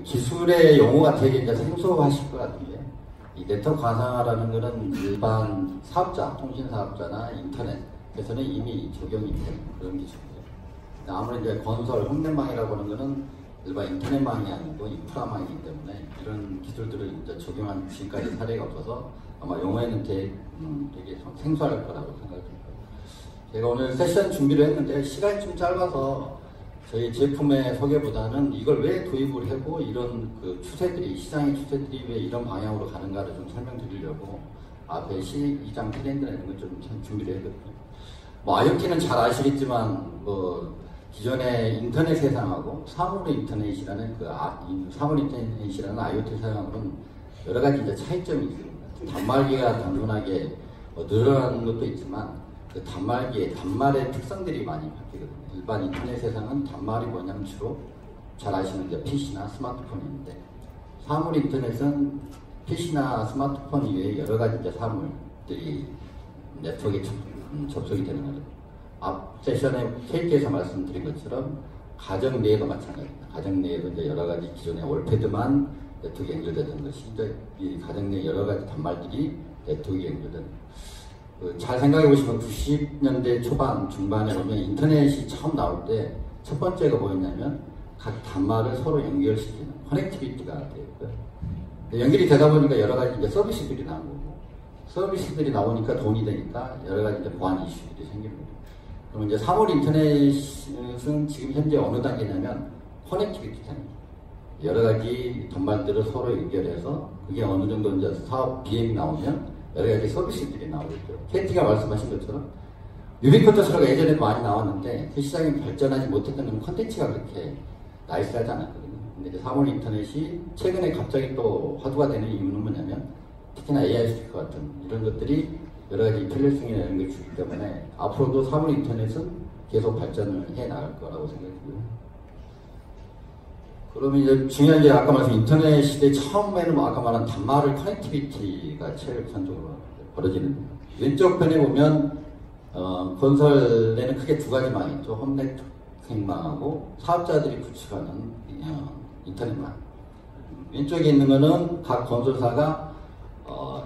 기술의 용어가 되게 이제 생소하실 것 같은데, 이 네트워크 가상화라는 것은 일반 사업자, 통신 사업자나 인터넷에서는 이미 적용이 된 그런 기술이에요. 아무래도 이제 건설, 홍대망이라고 하는 것은 일반 인터넷망이 아니고 인프라망이기 때문에 이런 기술들을 이제 적용한 지금까지 사례가 없어서 아마 용어에는 되게 생소할 거라고 생각합니다. 제가 오늘 세션 준비를 했는데 시간이 좀 짧아서 저희 제품의 소개보다는 이걸 왜 도입을 하고 이런 그 추세들이, 시장의 추세들이 왜 이런 방향으로 가는가를 좀 설명드리려고 앞에 시장 트렌드나 이런 걸 좀 준비를 했거든요. 뭐 IoT는 잘 아시겠지만 뭐 기존의 인터넷 세상하고 사물 인터넷이라는 사물 인터넷이라는 IoT 세상하고는 여러 가지 이제 차이점이 있습니다. 단말기가 단순하게 늘어나는 것도 있지만 그 단말의 특성들이 많이 바뀌거든요. 일반 인터넷 세상은 단말이 뭐냐면 주로 잘 아시는 이제 PC나 스마트폰인데, 사물 인터넷은 PC나 스마트폰 이외에 여러 가지 이제 사물들이 네트워크에 접속이 되는 거죠. 앞 세션에 케이크에서 말씀드린 것처럼 가정 내에도 마찬가지입니다. 가정 내에도 이제 여러 가지 기존의 월패드만 네트워크에 연결되는 것이 이제 이 가정 내 여러 가지 단말들이 네트워크에 연결되는. 잘 생각해 보시면 90년대 초반 중반에 보면 인터넷이 처음 나올 때 첫 번째가 뭐였냐면 각 단말을 서로 연결시키는 커넥티비티가 되었고요. 연결이 되다 보니까 여러 가지 이제 서비스들이 나온 거고, 서비스들이 나오니까 돈이 되니까 여러 가지 이제 보안 이슈들이 생기는 거죠. 그럼 이제 사물 인터넷은 지금 현재 어느 단계냐면 커넥티비티 단계. 여러 가지 단말들을 서로 연결해서 그게 어느 정도 이제 사업 BM이 나오면 여러 가지 서비스들이 나오겠죠. KT가 말씀하신 것처럼 유비쿼터스가 예전에 많이 나왔는데 그 시장이 발전하지 못했던 컨텐츠가 그렇게 나이스하지 않았거든요. 근데 이제 사물 인터넷이 최근에 갑자기 또 화두가 되는 이유는 뭐냐면 특히나 AI 스피커 같은 이런 것들이 여러 가지 편리성이나 이런 걸 주기 때문에 앞으로도 사물 인터넷은 계속 발전을 해 나갈 거라고 생각해요. 그러면 이제 중요한 게 아까 말씀 인터넷 시대 처음에는 아까 말한 단말을 커넥티비티가 제일 우선적으로 벌어지는 거예요. 왼쪽 편에 보면 건설에는 크게 두 가지 망이 있죠. 홈네트워크망하고 사업자들이 구축하는 인터넷망. 왼쪽에 있는 거는 각 건설사가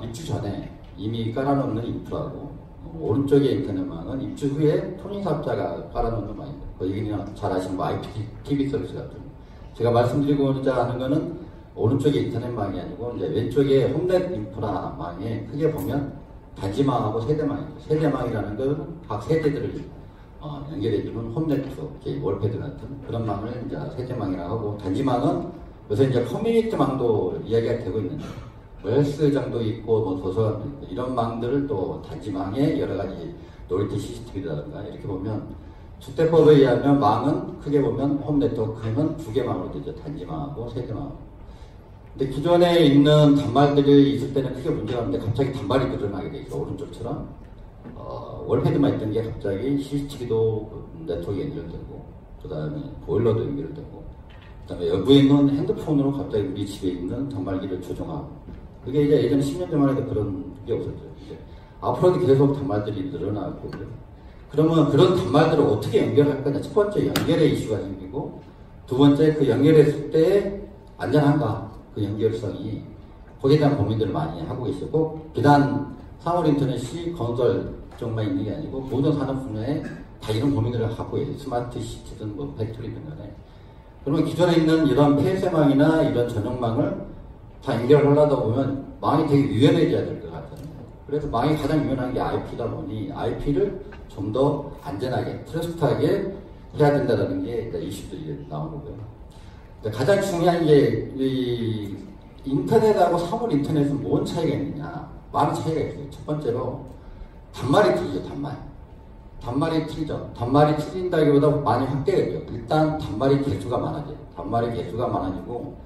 입주 전에 이미 깔아놓는 인프라고, 오른쪽에 인터넷망은 입주 후에 통신사업자가 깔아놓는 망입니다. 여기 그냥 잘 아시는 뭐 IPTV 서비스 같은. 제가 말씀드리고자 하는 거는 오른쪽에 인터넷망이 아니고 이제 왼쪽에 홈넷 인프라망에 크게 보면 단지망하고 세대망이죠. 세대망이라는 건 각 세대들을 연결해주는 홈네트워크, 월패드 같은 그런 망을 이제 세대망이라고 하고, 단지망은 요새 이제 커뮤니티망도 이야기가 되고 있는데 헬스장도 있고 뭐 도서관도 있고 이런 망들을 또 단지망에 여러 가지 놀이터 CCTV라든가 이렇게 보면 주택법에 의하면 망은 크게 보면 홈네트워크는 두 개 망으로 되죠. 단지망하고 세대망. 근데 기존에 있는 단말들이 있을 때는 크게 문제가 없는데 갑자기 단말이 늘어나게 되죠. 오른쪽처럼 월패드만 있던 게 갑자기 CCTV도 네트워크에 연결되고, 그 다음에 보일러도 연결되고, 그 다음에 여부에 있는 핸드폰으로 갑자기 우리 집에 있는 단말기를 조종하고, 그게 이제 예전에 10년 전만 해도 그런 게 없었죠. 이제 앞으로도 계속 단말들이 늘어나고, 그러면 그런 단말들을 어떻게 연결할 거냐. 첫 번째 연결의 이슈가 생기고, 두 번째 그 연결했을 때 안전한가, 그 연결성이, 거기에 대한 고민들을 많이 하고 계시고, 비단 사물 인터넷이 건설 쪽만 있는 게 아니고 모든 산업 분야에 다 이런 고민들을 갖고 있어요. 스마트 시티든 뭐 팩토리든 간에. 그러면 기존에 있는 이런 폐쇄망이나 이런 전용망을 다 연결하려다 보면 망이 되게 유연해져야 될 것 같아요. 그래서 망이 가장 유연한 게 IP다 보니 IP를 좀 더 안전하게, 트러스트하게 해야 된다는 게 이슈들이 나온 거고요. 가장 중요한 게 이 인터넷하고 사물 인터넷은 뭔 차이가 있느냐. 많은 차이가 있어요. 첫 번째로 단말이 틀리죠. 단말이 틀리죠. 단말이 틀린다기보다 많이 확대되죠. 일단 단말이 개수가 많아져요. 단말의 개수가 많아지고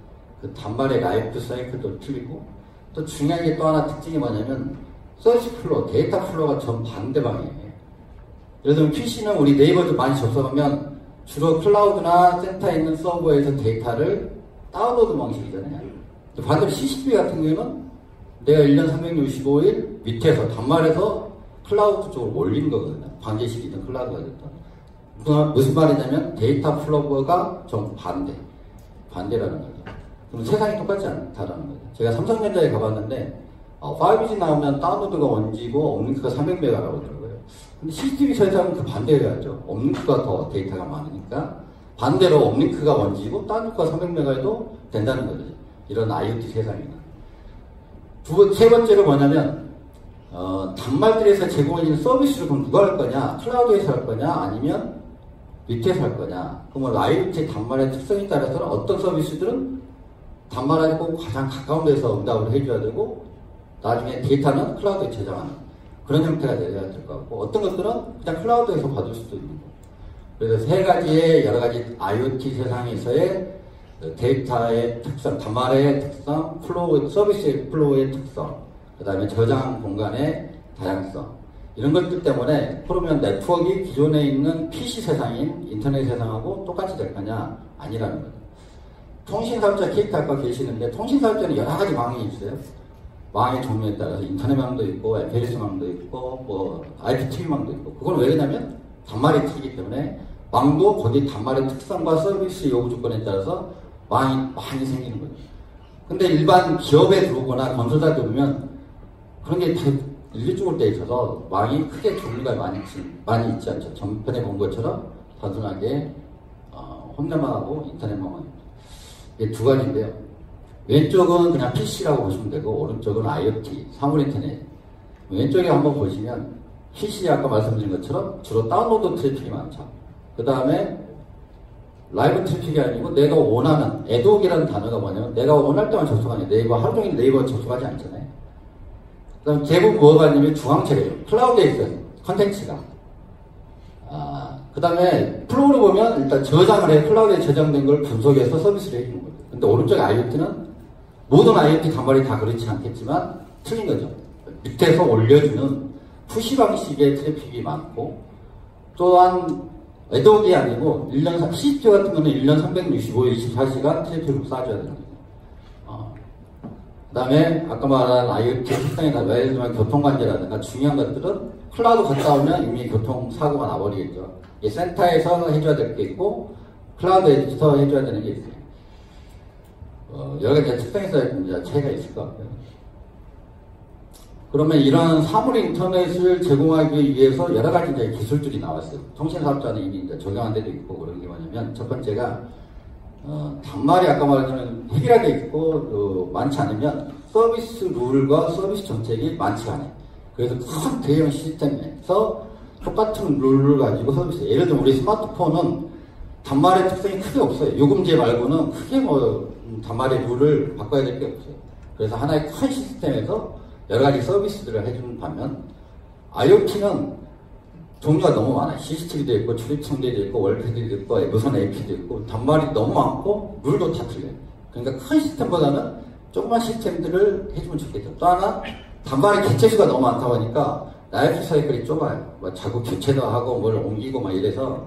그 단말의 라이프 사이클도 틀리고, 또 중요한 게 또 하나 특징이 뭐냐면 서치 플로우, 데이터 플로우가 전 반대 방향이에요. 예를 들면 PC는 우리 네이버도 많이 접속하면 주로 클라우드나 센터에 있는 서버에서 데이터를 다운로드 방식이잖아요. 반대로 CCTV 같은 경우는 내가 1년 365일 밑에서 단말에서 클라우드 쪽으로 올린 거거든요. 관제식이든 클라우드가 됐든. 무슨 말이냐면 데이터 플로우가 좀 반대라는 거죠. 그럼 세상이 똑같지 않다라는 거죠. 제가 삼성전자에 가봤는데 5G 나오면 다운로드가 1G고 업링크가 300메가라고 하더라고요. 근데 CCTV 회사는 그 반대로 해야죠. 업링크가 더 데이터가 많으니까 반대로 업링크가 1G고 다운로드가 300메가에도 된다는 거죠. 이런 IoT 세상이나. 세 번째로 뭐냐면 단말들에서 제공해주는 서비스를 그럼 누가 할 거냐? 클라우드에서 할 거냐? 아니면 밑에서 할 거냐? 그러면 IoT 단말의 특성에 따라서는 어떤 서비스들은 단말하고 가장 가까운 데서 응답을 해줘야 되고 나중에 데이터는 클라우드에 저장하는 그런 형태가 되어야 될 것 같고 어떤 것들은 그냥 클라우드에서 받을 수도 있는 거. 그래서 세 가지의 여러 가지 IoT 세상에서의 데이터의 특성, 단말의 특성, 플로우, 서비스의 플로우의 특성, 그 다음에 저장 공간의 다양성 이런 것들 때문에 그러면 네트워크가 기존에 있는 PC 세상인 인터넷 세상하고 똑같이 될 거냐? 아니라는 거죠. 통신사업자 케이크할까 계시는데 통신사업자는 여러 가지 망이 있어요. 망의 종류에 따라서 인터넷망도 있고 FLS망도 있고 뭐 IPTV망도 있고 그건 왜 그러냐면 단말이 틀리기 때문에 망도 거기 단말의 특성과 서비스 요구 조건에 따라서 망이 많이 생기는 거죠. 근데 일반 기업에 들어오거나 건설사 들어오면 그런 게 다 일률적으로 돼 있어서 망이 크게 종류가 많이 있지 않죠. 전편에 본 것처럼 단순하게 홈넷망하고 인터넷망은 이게 두 가지인데요. 왼쪽은 그냥 PC라고 보시면 되고 오른쪽은 IoT, 사물 인터넷. 왼쪽에 한번 보시면 PC 아까 말씀드린 것처럼 주로 다운로드 트래픽이 많죠. 그 다음에 라이브 트래픽이 아니고 내가 원하는 애독이라는 단어가 뭐냐면 내가 원할 때만 접속하냐. 네이버 하루 종일 네이버 접속하지 않잖아요. 그 다음 대부분 뭐가 있냐면 중앙체계죠. 클라우드에 있어요. 컨텐츠가. 그 다음에 플로우를 보면 일단 저장을 해. 클라우드에 저장된 걸 분석해서 서비스를 해주는 거죠. 근데 오른쪽에 IoT는 모든 IoT 단말이 다 그렇지 않겠지만 틀린 거죠. 밑에서 올려주는 푸시 방식의 트래픽이 많고 또한 애독이 아니고 1년, CCTV 같은 거는 1년 365, 24시간 트래픽을 쏴줘야 되는 거죠. 그 다음에 아까 말한 IoT 특성이 다 예를 들면 교통관제라든가 중요한 것들은 클라우드 갔다 오면 이미 교통사고가 나버리겠죠. 이 센터에서 해줘야 될 게 있고 클라우드에서 해줘야 되는 게 있어요. 여러 가지 특성에서 이제 차이가 있을 것 같고요. 그러면 이런 사물 인터넷을 제공하기 위해서 여러 가지 이제 기술들이 나왔어요. 통신사업자는 이미 이제 적용한 데도 있고 그런 게 뭐냐면 첫 번째가 단말이 아까 말했지만 해결하게 있고 많지 않으면 서비스 룰과 서비스 정책이 많지가 않아요. 그래서 큰 대형 시스템에서 똑같은 룰을 가지고 서비스 예를 들면 우리 스마트폰은 단말의 특성이 크게 없어요. 요금제 말고는 크게 뭐 단말의 룰을 바꿔야 될 게 없어요. 그래서 하나의 큰 시스템에서 여러 가지 서비스들을 해주는 반면 IoT는 종류가 너무 많아요. CCTV도 있고 출입청도 있고 월패드도 있고 무선 AP도 있고 단말이 너무 많고 룰도 다 틀려요. 그러니까 큰 시스템보다는 조그만 시스템들을 해주면 좋겠죠. 또 하나 단말의 개체수가 너무 많다 보니까 라이프 사이클이 좁아요. 뭐 자꾸 교체도 하고 뭘 옮기고 막 이래서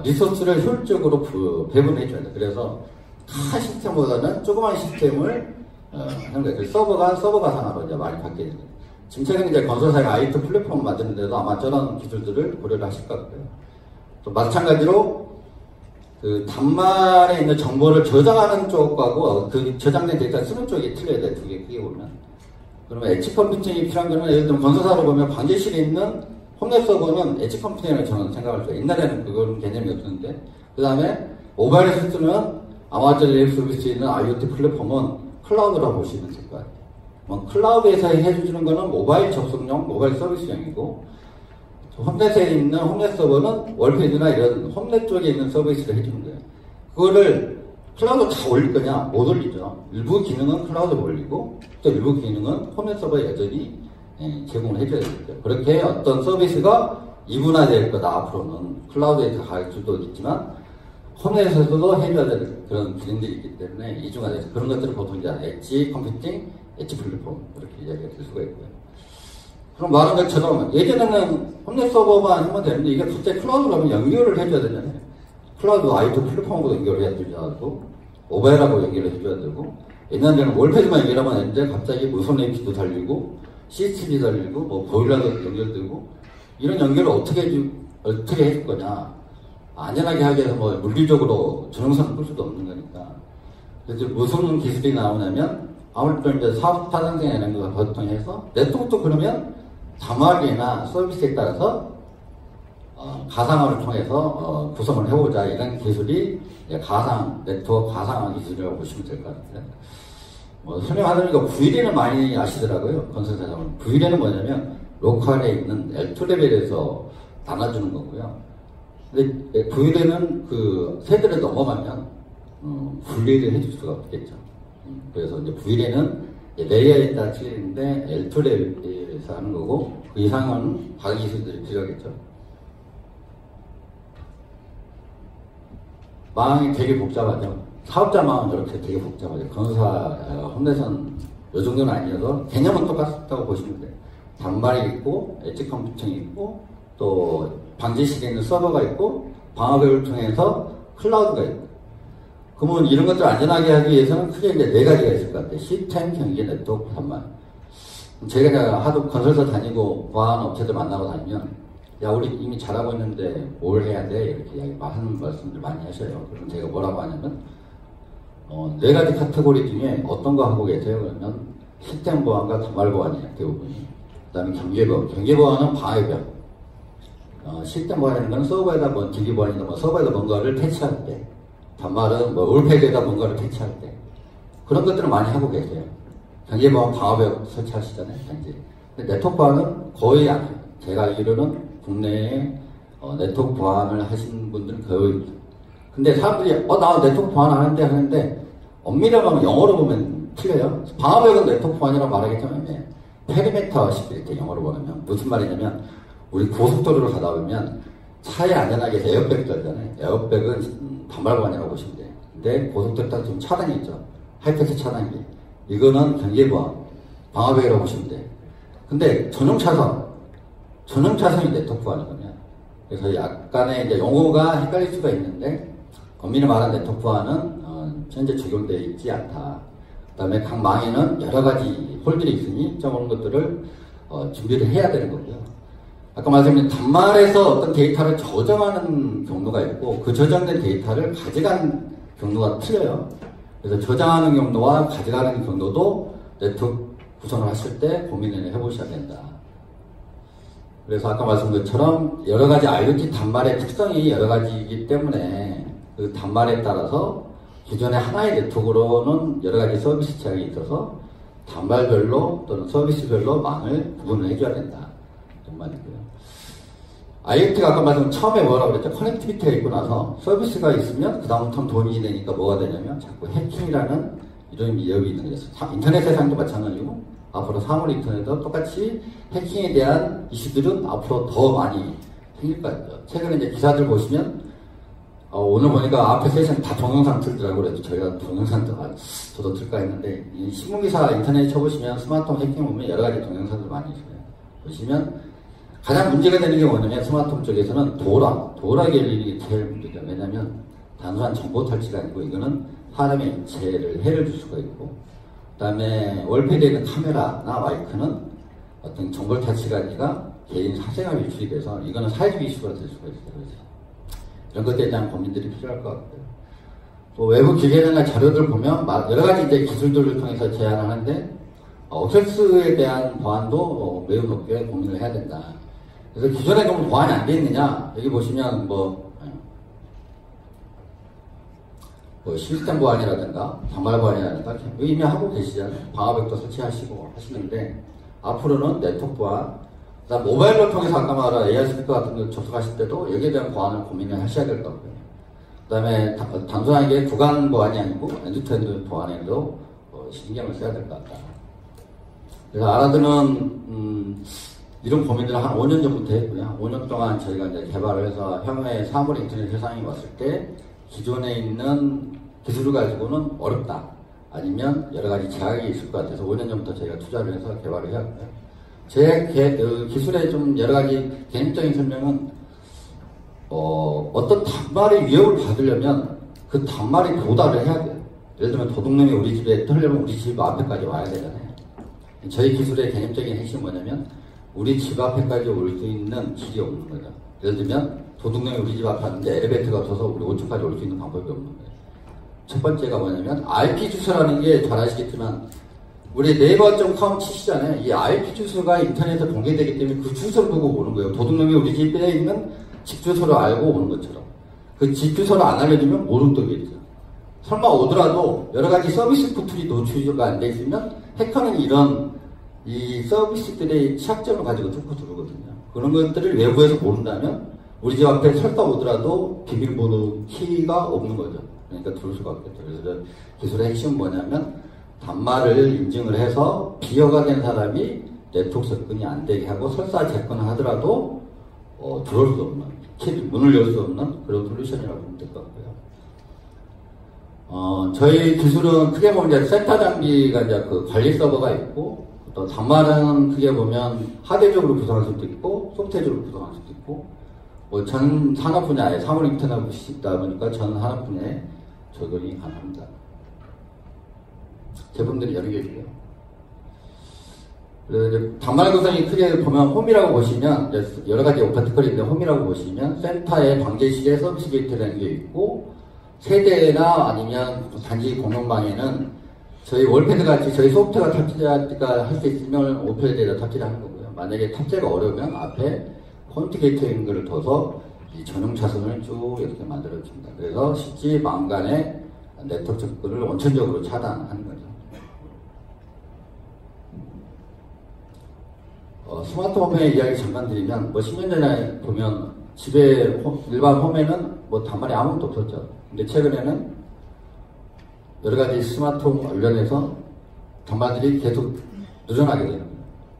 리소스를 효율적으로 배분해줘야 돼요. 그래서 큰 시스템보다는 조그만 시스템을 하는 거예요. 서버 가상화로 이제 많이 바뀌게 됩니다. 지금 최근에 이제 건설사가 IoT 플랫폼 만드는데도 아마 저런 기술들을 고려를 하실 것 같고요. 또 마찬가지로 그 단말에 있는 정보를 저장하는 쪽하고 그 저장된 데이터 쓰는 쪽이 틀려야 돼요. 두 개 크게 보면. 그러면 엣지 컴퓨팅이 필요한 거는 예를 들면 건설사로 보면 방제실에 있는 홈넷 서버는 엣지 컴퓨팅을 저는 생각할 때 옛날에는 그건 개념이 없었는데 그 다음에 모바일에서 쓰는 아마존 웹 서비스에 있는 IoT 플랫폼은 클라우드라고 보시면 될 것 같아요. 클라우드에서 해주는 거는 모바일 접속용, 모바일 서비스용이고 홈넷에 있는 홈넷 서버는 월패드나 이런 홈넷 쪽에 있는 서비스를 해주는 거예요. 그거를 클라우드 다 올릴 거냐? 못 올리죠. 일부 기능은 클라우드에 올리고 또 일부 기능은 홈넷 서버에 여전히 제공을 해줘야 되겠죠. 그렇게 어떤 서비스가 이분화될 거다. 앞으로는 클라우드에 다 갈 수도 있지만 홈넷에서도 해줘야 될 그런 기능들이 있기 때문에 이중화돼서 그런 것들을 보통 이제 엣지 컴퓨팅, 엣지 플랫폼 이렇게 이야기가 될 수가 있고요. 그럼 말한 것처럼 예전에는 홈넷 서버만 하면 되는데 이게 갑자기 클라우드로 하면 연결을 해줘야 되잖아요. 클라우드 IoT 플랫폼하고 연결해야 되고 모바일하고 연결을 해줘야 되고 옛날에는 월패드만 연결하면 되는데 갑자기 무선 AP도 달리고 CCTV 달리고 뭐 보일러도 연결되고 이런 연결을 어떻게 해줄 거냐. 안전하게 하기 위해서 뭐 물리적으로 전용선을 끌 수도 없는 거니까 그래서 무슨 기술이 나오냐면 아무래도 이제 사업 타당성 이런 거 보통해서 네트워크도 그러면 단말기나 서비스에 따라서 가상화를 통해서 구성을 해보자 이런 기술이 가상 네트워크 가상화 기술이라고 보시면 될 것 같아요. 설명하다니까 VLAN을 많이 아시더라고요. 건설사장은. VLAN은 뭐냐면 로컬에 있는 L2 레벨에서 나눠주는 거고요. 근데 VLAN은 그 세대를 넘어가면 분리를 해줄 수가 없겠죠. 그래서 이제 VLAN은 레이어에 따라 틀리는데 L2 레벨에서 하는 거고 그 이상은 다른 기술들이 필요하겠죠. 망이 되게 복잡하죠. 사업자 망은 저렇게 되게 복잡하죠. 건설사 혼내선 요 정도는 아니어서 개념은 똑같다고 보시면 돼요. 단말이 있고 엣지 컴퓨팅이 있고 또 방지실에 있는 서버가 있고 방화벽을 통해서 클라우드가 있고 그러면 이런 것들 안전하게 하기 위해서는 크게 이제 네 가지가 있을 것 같아요. 시스템, 경계, 네트워크, 단말. 제가 하도 건설사 다니고 보안 업체들 만나고 다니면 야 우리 이미 잘하고 있는데 뭘 해야 돼? 이렇게 하는 말씀들 많이 하셔요. 그럼 제가 뭐라고 하냐면 네 가지 카테고리 중에 어떤 거 하고 계세요? 그러면 시스템 보안과 단말 보안이에요. 대부분이. 그 다음에 경계 보안. 경계 보안은 방해벽. 시스템 보안이라는 건 서버에다 뭐 기기 보안이나 뭐 서버에다 뭔가를 패치할 때. 단말은 뭐 올패드에다 뭔가를 패치할 때. 그런 것들을 많이 하고 계세요. 경계 보안 방어벽 설치하시잖아요. 현재. 근데 네트워크 보안은 거의 안 해요. 제가 알기로는 국내에 네트워크 보안을 하시는 분들은 거의 없어요. 근데 사람들이 나 네트워크 보안 하는데 엄밀하게 하면 영어로 보면 틀려요. 방화벽은 네트워크 보안이라고 말하겠지만 페리메터 시큐리티 영어로 보면 무슨 말이냐면 우리 고속도로를 가다 보면 차에 안전하게 해서 에어백도 하잖아요. 에어백은 단말 보안이라고 보시면 돼요. 근데 고속도로 따라 지금 차단이 있죠. 하이패스 차단기. 이거는 경계 보안, 방화벽이라고 보시면 돼요. 근데 전용 차선이 네트워크 보안이거든요. 그래서 약간의 이제 용어가 헷갈릴 수가 있는데 엄밀히 말하는 네트워크 보안은 현재 적용되어 있지 않다. 그 다음에 각 망에는 여러 가지 홀들이 있으니 저런 것들을 준비를 해야 되는 거고요. 아까 말씀드린 단말에서 어떤 데이터를 저장하는 경로가 있고 그 저장된 데이터를 가져간 경로가 틀려요. 그래서 저장하는 경로와 가져가는 경로도 네트워크 구성을 하실 때 고민을 해보셔야 된다. 그래서 아까 말씀드린 것처럼 여러 가지 IoT 단말의 특성이 여러 가지이기 때문에 그 단말에 따라서 기존의 하나의 네트워크로는 여러 가지 서비스 제약이 있어서 단말별로 또는 서비스별로 망을 구분을 해줘야 된다. 이런 말이고요. IoT가 아까 말씀 처음에 뭐라고 그랬죠? 커넥티비티가 있고 나서 서비스가 있으면 그 다음부터는 돈이 되니까 뭐가 되냐면 자꾸 해킹이라는 이런 위협이 있는 거죠. 인터넷 세상도 마찬가지고 앞으로 사물 인터넷도 똑같이 해킹에 대한 이슈들은 앞으로 더 많이 생길 것 같아요. 최근에 이제 기사들 보시면 오늘 보니까 앞에 세션 다 동영상 틀더라고요. 그래서 저희가 동영상도 저도 틀까 했는데 이 신문기사 인터넷에 쳐보시면 스마트폰 해킹 보면 여러 가지 동영상들 많이 있어요. 보시면 가장 문제가 되는 게 뭐냐면 스마트폰 쪽에서는 도락 열리는 게 제일 문제죠. 왜냐하면 단순한 정보 탈취가 아니고 이거는 사람의 인체를 해를 줄 수가 있고 그 다음에 월패드에 있는 카메라나 마이크는 어떤 정보 탈취가 아니라 개인 사생활 유출이 돼서 이거는 사회적 이슈가 될 수가 있어요. 그래서 이런 것들에 대한 고민들이 필요할 것 같고요. 또 외부 기계나 자료들 보면 여러 가지 이제 기술들을 통해서 제안을 하는데 억세스에 대한 보안도 매우 높게 고민을 해야 된다. 그래서 기존에 그럼 보안이 안 돼 있느냐? 여기 보시면 뭐 시스템 보안이라든가 단말 보안이라든가 이미 하고 계시잖아요. 방화벽도 설치하시고 하시는데 앞으로는 네트워크 보안, 그다음 모바일로 통해서 아까 말한 AI 스피커 같은 거 접속하실 때도 여기에 대한 보안을 고민을 하셔야 될 거고요. 그다음에 단순하게 구간 보안이 아니고 엔드투엔드 보안에도 신경을 써야 될 것 같다. 그래서 알아두는 이런 고민들을 한 5년 전부터 했고요. 5년 동안 저희가 이제 개발을 해서 향후에 사물 인터넷 세상이 왔을 때 기존에 있는 기술을 가지고는 어렵다. 아니면 여러 가지 제약이 있을 것 같아서 5년 전부터 저희가 투자를 해서 개발을 해왔고요. 제 기술의 좀 여러 가지 개념적인 설명은 어떤 단말의 위협을 받으려면 그 단말이 도달을 해야 돼요. 예를 들면 도둑놈이 우리 집에 털려면 우리 집 앞에까지 와야 되잖아요. 저희 기술의 개념적인 핵심은 뭐냐면 우리 집 앞에까지 올 수 있는 길이 없는 거죠. 예를 들면 도둑놈이 우리 집 앞에 왔는데 엘리베이터가 없어서 우리 5층까지 올 수 있는 방법이 없는 거예요. 첫 번째가 뭐냐면 IP 주소라는 게 잘 아시겠지만 우리 네이버.com 치시잖아요. 이 IP 주소가 인터넷에 공개되기 때문에 그 주소를 보고 오는 거예요. 도둑놈이 우리 집에 있는 집 주소를 알고 오는 것처럼. 그 집 주소를 안 알려주면 모르는 떡이겠죠. 설마 오더라도 여러 가지 서비스 포털이 노출이 안 돼 있으면 해커는 이런 이 서비스들의 취약점을 가지고 뚫고 들어오거든요. 그런 것들을 외부에서 모른다면 우리 집 앞에 설사 오더라도 비밀번호 키가 없는 거죠. 그러니까 들어올 수가 없겠죠. 그래서 기술의 핵심은 뭐냐면 단말을 인증을 해서 비허가 된 사람이 네트워크 접근이 안 되게 하고 설사 접근을 하더라도 들어올 수 없는, 문을 열 수 없는 그런 솔루션이라고 보면 될 것 같고요. 저희 기술은 크게 보면 이제 센터 장비가 이제 그 관리 서버가 있고 또 단말은 크게 보면 하드적으로 구성할 수도 있고 소프트웨어적으로 구성할 수도 있고 뭐 전 산업 분야에 사물 인터넷이 있다 보니까 전 산업 분야에 적용이 가능합니다. 제품들이 여러 개 있고요. 단말 구성이 크게 보면 홈이라고 보시면 여러 가지 오퍼티컬인데 홈이라고 보시면 센터에 방제실에 서비스 게이트라는 게 있고 세대나 아니면 단지 공용방에는 저희 월패드 같이 저희 소프트웨어 탑재가 할 수 있으면 월패드에다 탑재를 하는 거고요. 만약에 탑재가 어려우면 앞에 폰트 게이트인 거를 둬서 이 전용 차선을 쭉 이렇게 만들어줍니다. 그래서 실제 망간의 네트워크 접근을 원천적으로 차단하는 거죠. 스마트홈의 이야기 잠깐 드리면, 10년 전에 보면 집에 일반 홈에는 단말이 아무것도 없었죠. 근데 최근에는 여러 가지 스마트홈 관련해서 단말들이 계속 늘어나게 되는 거예요.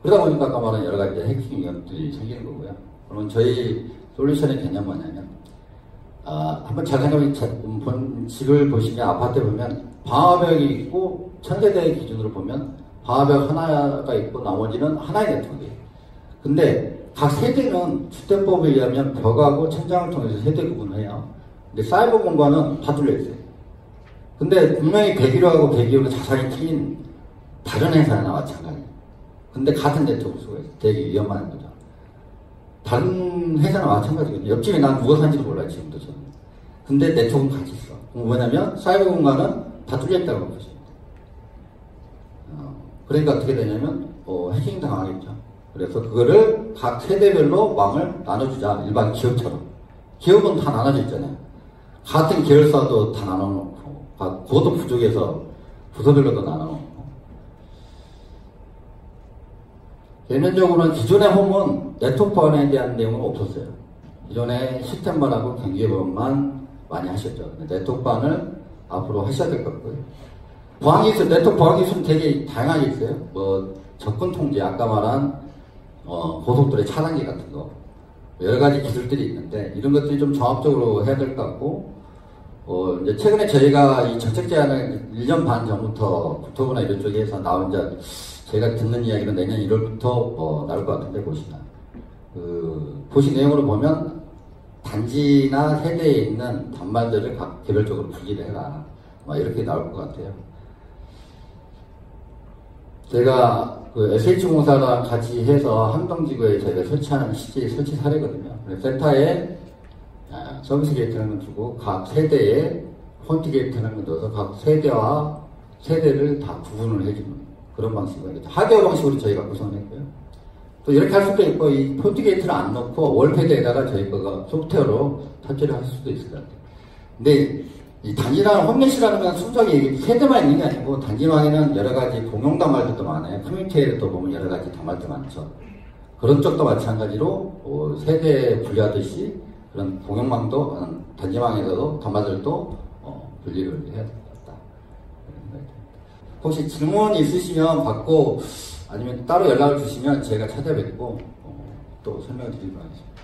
그러다 보니까 아까 말한 여러 가지 해킹 위험들이 생기는 거고요. 그러면 저희 솔루션의 개념은 뭐냐면, 한번 잘 생각해 집을 보시면, 아파트 보면 방화벽이 있고, 천세대 기준으로 보면 방화벽 하나가 있고 나머지는 하나의 네트워크예요. 근데 각 세대는 주택법에 의하면 벽하고 천장을 통해서 세대 구분을 해요. 근데 사이버 공간은 다 뚫려 있어요. 근데 분명히 101호하고 102호는 자산이 틀린 다른 회사나 마찬가지예요. 근데 같은 네트워크 수가 있어요. 되게 위험한 거죠. 다른 회사나 마찬가지거든요. 옆집에 난 누가 산지도 몰라요, 지금도 저는. 근데 네트워크는 같이 있어. 뭐냐면 사이버 공간은 다 뚫려 있다고 보시면 그러니까 어떻게 되냐면 해킹 당하겠죠. 그래서 그거를 각 세대별로 망을 나눠주자. 일반 기업처럼. 기업은 다 나눠져 있잖아요. 같은 계열사도 다 나눠놓고, 그것도 부족해서 부서별로도 나눠놓고. 개념적으로는 기존의 홈은 네트워크 보안에 대한 내용은 없었어요. 기존에 시스템만하고 경기 보안만 많이 하셨죠. 네트워크 보안을 앞으로 하셔야 될 것 같고요. 보안 기술, 네트워크 보안 기술은 되게 다양하게 있어요. 접근 통제, 아까 말한 고속도로의 차단기 같은 거 여러 가지 기술들이 있는데 이런 것들이 좀 종합적으로 해야 될 것 같고 이제 최근에 저희가 이 정책 제안을 1년 반 전부터 국토부나 이런 쪽에서 나온 제가 듣는 이야기는 내년 1월부터 나올 것 같은데 보신 내용으로 보면 단지나 세대에 있는 단말들을 각 개별적으로 분리를 해라 이렇게 나올 것 같아요. 제가 SH공사랑 같이 해서 함동지구에 저희가 설치하는 실제 설치 사례거든요. 센터에 서비스 게이트라는 걸 주고 각 세대에 폰트 게이트라는 걸 넣어서 각 세대와 세대를 다 구분을 해주는 그런 방식이거든요. 하드웨어 방식으로 저희가 구성했고요. 또 이렇게 할 수도 있고 이 폰트 게이트를 안 넣고 월패드에다가 저희 거가 소프트웨어로 탑재를 할 수도 있을 것 같아요. 근데 이 단지랑 홈넷이라는 건 순수하게 세대만 있는 게 아니고 단지망에는 여러 가지 공용 단말들도 많아요. 커뮤니티에도 보면 여러 가지 단말도 많죠. 그런 쪽도 마찬가지로 세대 분리하듯이 그런 공용망도 단지망에서도 단말들도 분리를 해야 될 것 같다. 혹시 질문 있으시면 받고 아니면 따로 연락을 주시면 제가 찾아뵙고 또 설명을 드리도록 하겠습니다.